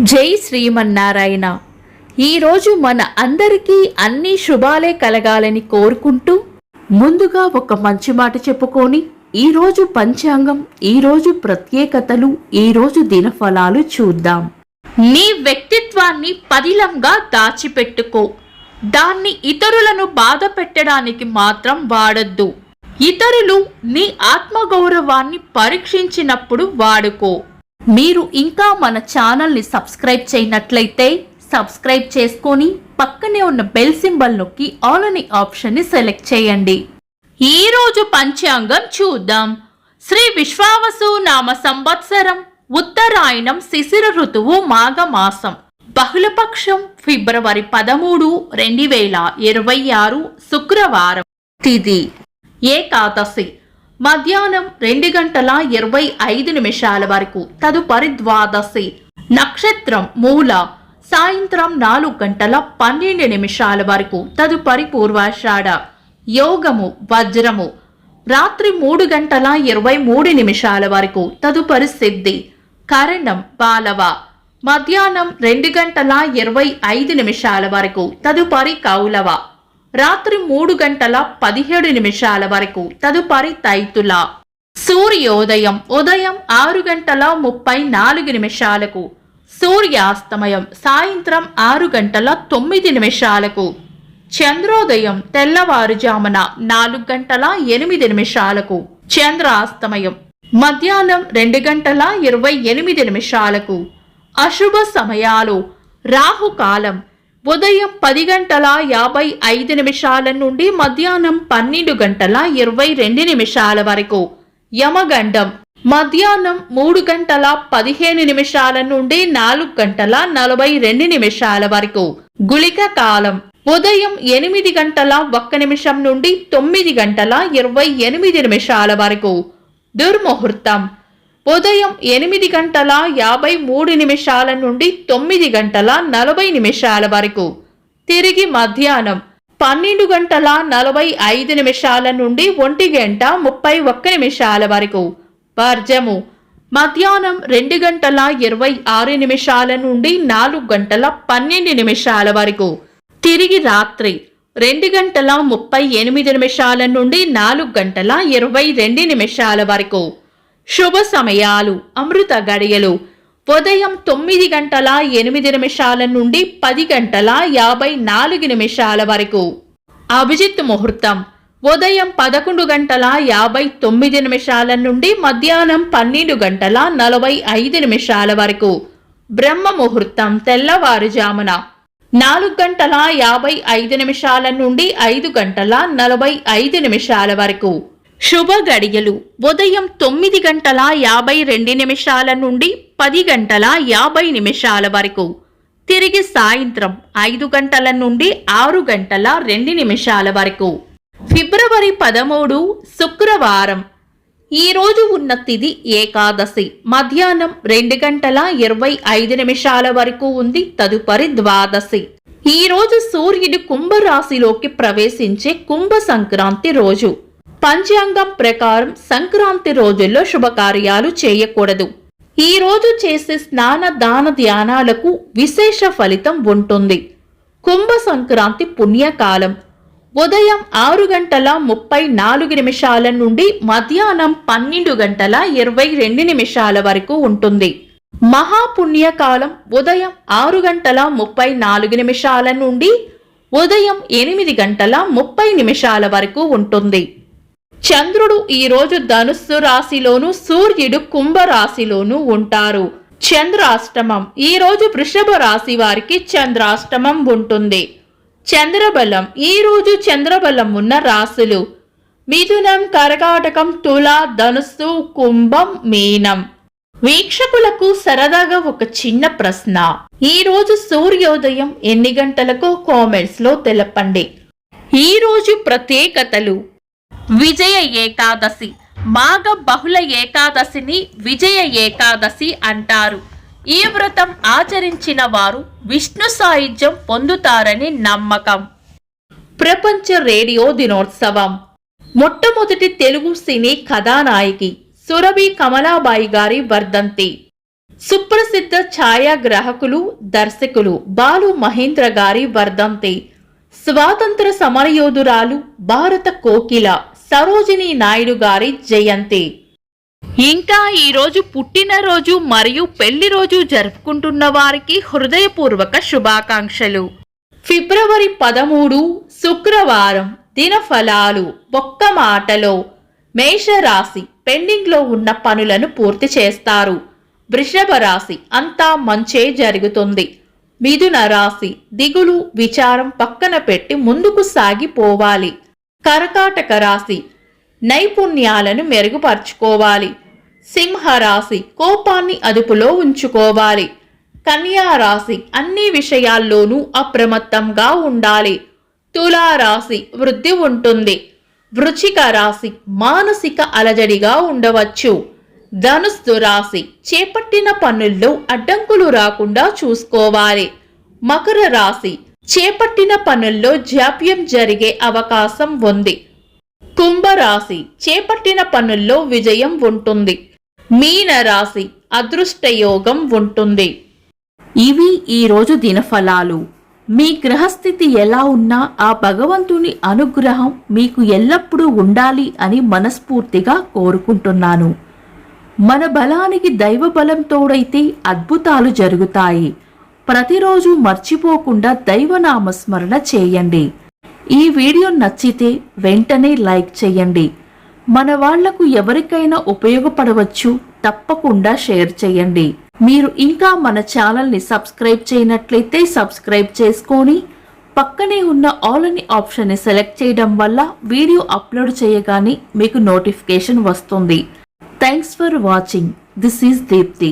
జై శ్రీమన్నారాయణ. ఈరోజు మన అందరికీ అన్ని శుభాలే కలగాలని కోరుకుంటూ ముందుగా ఒక మంచి మాట చెప్పుకొని ఈరోజు పంచాంగం, ఈరోజు ప్రత్యేకతలు, ఈరోజు దినఫలాలు చూద్దాం. నీ వ్యక్తిత్వాన్ని పదిలంగా దాచిపెట్టుకో. దాన్ని ఇతరులను బాధ పెట్టడానికి మాత్రం వాడొద్దు. ఇతరులు నీ ఆత్మగౌరవాన్ని పరీక్షించినప్పుడు వాడుకో. మీరు ఇంకా మన ఛానల్ని సబ్స్క్రైబ్ చేయనట్లయితే సబ్స్క్రైబ్ చేసుకొని పక్కనే ఉన్న బెల్ సింబల్ నొక్కి ఆల్ అనే ఆప్షన్ని సెలెక్ట్ చేయండి. ఈరోజు పంచాంగం చూద్దాం. శ్రీ విశ్వావసు నామ సంవత్సరం, ఉత్తరాయణం, శిశిర ఋతువు, మాఘమాసం, బహుళపక్షం, ఫిబ్రవరి 13, 2026, శుక్రవారం. తిథి ఏకాదశి, మధ్యాహ్నం 2:25 వరకు. తదుపరి ద్వాదశి. నక్షత్రం మూల, సాయంత్రం 4:12 వరకు. తదుపరి పూర్వాషాఢ. యోగము వజ్రము, రాత్రి 3:23 వరకు. తదుపరి సిద్ధి. కరణం బాలవ, మధ్యాహ్నం 2:25 వరకు. తదుపరి కౌలవ, రాత్రి 3:17 వరకు. తదుపరి తైతుల. సూర్యోదయం ఉదయం 6:34. సూర్యాస్తమయం సాయంత్రం 6:09. చంద్రోదయం తెల్లవారుజామున 4:08. చంద్రాస్తమయం మధ్యాహ్నం 2:28. అశుభ సమయాలు. రాహుకాలం ఉదయం 10:55 నుండి మధ్యాహ్నం 12:22 వరకు. యమగండం మధ్యాహ్నం 3:15 నుండి 4:42 వరకు. గుళిక కాలం ఉదయం 8:01 నుండి 9:28 వరకు. దుర్ముహూర్తం ఉదయం 8:53 నుండి 9:40 వరకు. తిరిగి మధ్యాహ్నం 12:45 నుండి 1:31 వరకు. వర్జము మధ్యాహ్నం 2:26 నుండి 4:12 వరకు. తిరిగి రాత్రి 2:38 నుండి 4:22 వరకు. శుభ సమయాలు. అమృత గడియలు ఉదయం 9:08 నుండి 10:54 వరకు. అభిజిత్ ముహూర్తం ఉదయం 11:59 నుండి మధ్యాహ్నం 12:45 వరకు. బ్రహ్మ ముహూర్తం తెల్లవారుజామున 4:55 నుండి 5:45 వరకు. శుభ గడియలు ఉదయం 9:52 నుండి 10:50 వరకు. తిరిగి సాయంత్రం 5 గంటల నుండి 6:02 వరకు. ఫిబ్రవరి 13, శుక్రవారం. ఈరోజు ఉన్న తిథి ఏకాదశి. మధ్యాహ్నం 2:25 వరకు ఉంది. తదుపరి ద్వాదశి. ఈరోజు సూర్యుడు కుంభరాశిలోకి ప్రవేశించే కుంభ సంక్రాంతి రోజు. పంచాంగం ప్రకారం సంక్రాంతి రోజుల్లో శుభకార్యాలు చేయకూడదు. ఈ రోజు చేసే స్నాన దాన ధ్యానాలకు విశేష ఫలితం ఉంటుంది. కుంభ సంక్రాంతి పుణ్యకాలం ఉదయం 6:34 నుండి మధ్యాహ్నం 12:22 వరకు ఉంటుంది. మహాపుణ్యకాలం ఉదయం 6:34 నుండి ఉదయం 8:30 వరకు ఉంటుంది. చంద్రుడు ఈరోజు ధనుస్సు రాశిలోను, సూర్యుడు కుంభరాశిలోను ఉంటారు. చంద్రాష్టమం ఈరోజు వృషభ రాశి వారికి చంద్రాష్టమం ఉంటుంది. చంద్రబలం ఈరోజు చంద్రబలం ఉన్న రాశులు మిథునం, కర్కాటకం, తుల, ధనుస్సు, కుంభం, మీనం. వీక్షకులకు సరదాగా ఒక చిన్న ప్రశ్న. ఈరోజు సూర్యోదయం ఎన్ని గంటలకు కామెంట్స్ లో తెలపండి. ఈరోజు ప్రత్యేకతలు. విజయ ఏకాదశి, మాఘ బహుళ ఏకాదశిని విజయ ఏకాదశి అంటారు. ఈ వ్రతం ఆచరించిన వారు విష్ణు సాయుధ్యం పొందుతారని నమ్మకం. ప్రపంచ రేడియో దినోత్సవం. మొట్టమొదటి తెలుగు సినీ కథానాయకి సురభి కమలాబాయి గారి వర్ధంతి. సుప్రసిద్ధ ఛాయాగ్రాహకులు, దర్శకులు బాలు మహేంద్ర గారి వర్ధంతి. స్వాతంత్ర సమరయోధురాలు, భారత కోకిల సరోజినీ నాయుడు గారి జయంతి. ఇంకా ఈరోజు పుట్టినరోజు మరియు పెళ్లి రోజు జరుపుకుంటున్న వారికి హృదయపూర్వక శుభాకాంక్షలు. ఫిబ్రవరి 13 శుక్రవారం. దినఫలాలు. ఒక్క మాటలో మేషరాశి పెండింగ్లో ఉన్న పనులను పూర్తి చేస్తారు. వృషభ రాశి అంతా మంచే జరుగుతుంది. మిథున రాశి దిగులు, విచారం పక్కన పెట్టి ముందుకు సాగిపోవాలి. కర్కాటక రాశి నైపుణ్యాలను మెరుగుపరుచుకోవాలి. సింహరాశి కోపాన్ని అదుపులో ఉంచుకోవాలి. కన్యా రాశి అన్ని విషయాల్లోనూ అప్రమత్తంగా ఉండాలి. తులారాశి వృద్ధి ఉంటుంది. వృశ్చిక రాశి మానసిక అలజడిగా ఉండవచ్చు. ధనుస్సు రాశి చేపట్టిన పనుల్లో అడ్డంకులు రాకుండా చూసుకోవాలి. మకర రాశి చేపట్టిన పనుల్లో జాప్యం జరిగే అవకాశం ఉంది. కుంభరాశి చేపట్టిన పనుల్లో విజయం ఉంటుంది. మీన రాశి అదృష్టయోగం ఉంటుంది. ఇవి ఈరోజు దినఫలాలు. మీ గ్రహస్థితి ఎలా ఉన్నా ఆ భగవంతుని అనుగ్రహం మీకు ఎల్లప్పుడూ ఉండాలి అని మనస్ఫూర్తిగా కోరుకుంటున్నాను. మన బలానికి దైవ బలం తోడైతే అద్భుతాలు జరుగుతాయి. ప్రతిరోజు మర్చిపోకుండా దైవనామస్మరణ చేయండి. ఈ వీడియో నచ్చితే వెంటనే లైక్ చేయండి. మన వాళ్లకు ఎవరికైనా ఉపయోగపడవచ్చు. తప్పకుండా షేర్ చేయండి. మీరు ఇంకా మన ఛానల్ని సబ్స్క్రైబ్ చేయనట్లయితే సబ్స్క్రైబ్ చేసుకొని పక్కనే ఉన్న ఆల్ అని ఆప్షన్ని సెలెక్ట్ చేయడం వల్ల వీడియో అప్లోడ్ చేయగానే మీకు నోటిఫికేషన్ వస్తుంది. Thanks for watching. This is Deepti.